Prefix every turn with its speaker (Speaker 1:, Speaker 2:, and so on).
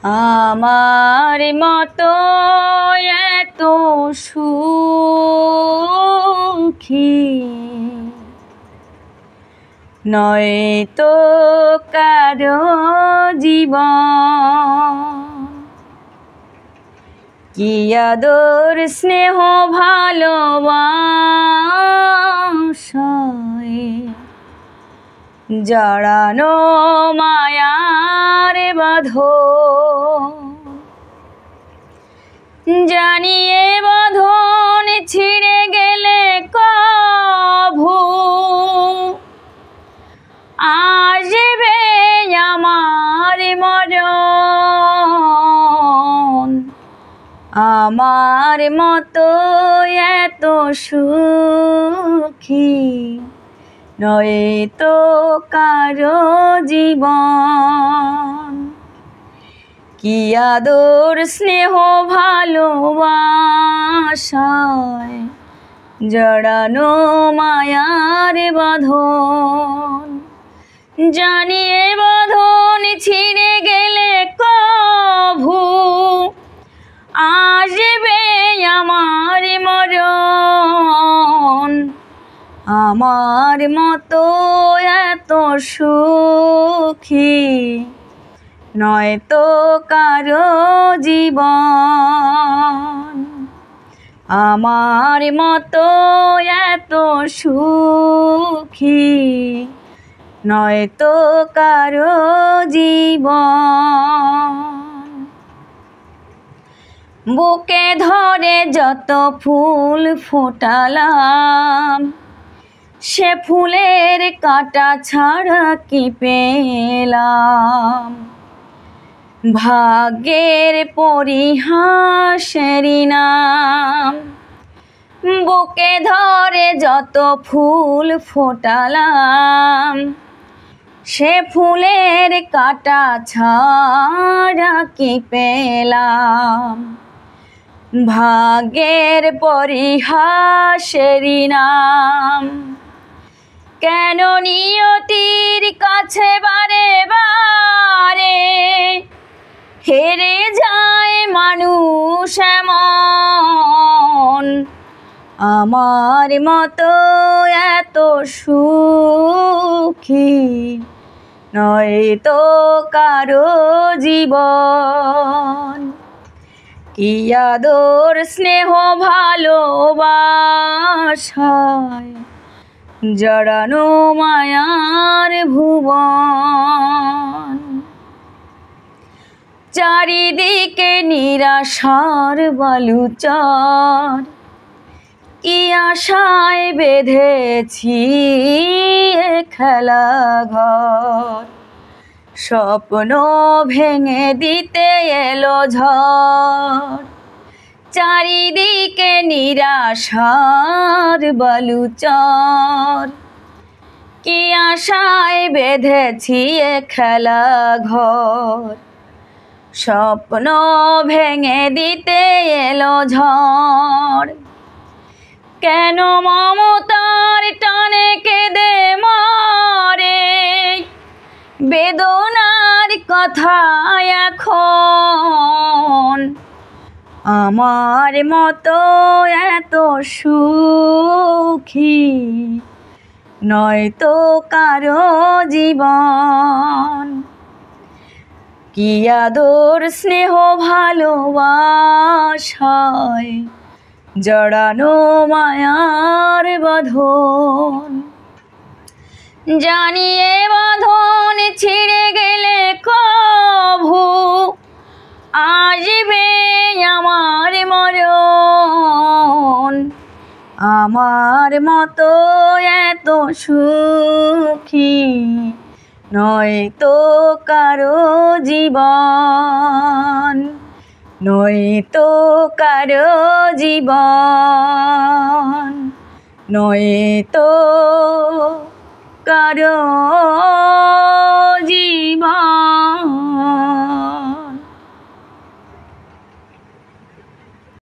Speaker 1: আমার মতো এত সুখী নয় তো কারো জীবন। কি আদর স্নেহ ভালোবাসায় জড়ানো মায়ার বাঁধন। জানিয়ে বাঁধন ছিঁড়ে গেলে কভু আসবে আমার মরণ। আমার মতো এত সুখী নয় তো কারো জীবন। কি আদর স্নেহ ভালোবাসায় জড়ানো মায়ার বাঁধন। জানিয়ে বাঁধন ছিঁড়ে গেলে কভু আসবে আমার মরণ। আমার মতো এত সুখী নয় তো কারো জীবন। আমার মতো এত সুখী নয় তো কারো জীবন। বুকে ধরে যত ফুল ফোটালাম সে ফুলের কাঁটা ছাড়া কি পেলাম। ভাগ্যের পরিহাসেরই নাম। বুকে ধরে যত ফুল ফোটালাম সে ফুলের কাঁটা ছাড়া কি পেলাম। ভাগ্যের পরিহাসেরই নাম। কেন নিয়তির কাছে বারে বারে হেরে যায় মানুষ এমন। আমার মতো এত সুখী নয় তো কারো জীবন। কি আদর স্নেহ ভালোবাসায় জড়ানো মায়ার ভুবন। চারিদিকে নিরাশার বালুচর কি আশায় বেঁধেছি এ খেলাঘর। স্বপ্ন ভেঙে দিতে এলো ঝড়। চারিদিকে নিরাশার বালুচর কি আশায় বেঁধেছি এ খেলাঘর। স্বপ্ন ভেঙে দিতে এলো ঝড়। কেন মমতার টানে কেঁদে মরে বেদনার কথা এখন। আমার মতো এত সুখী নয় তো কারো জীবন। কি আদর স্নেহ ভালোবাসায় জড়ানো মায়ার বাঁধন। জানিয়ে বাঁধন ছিঁড়ে গেলে কভু আসবে আমার মরণ। আমার মতো এত সুখী নয় তো কারো জীবন। নয় তো কারো জীবন। নয় তো কারো জীবন।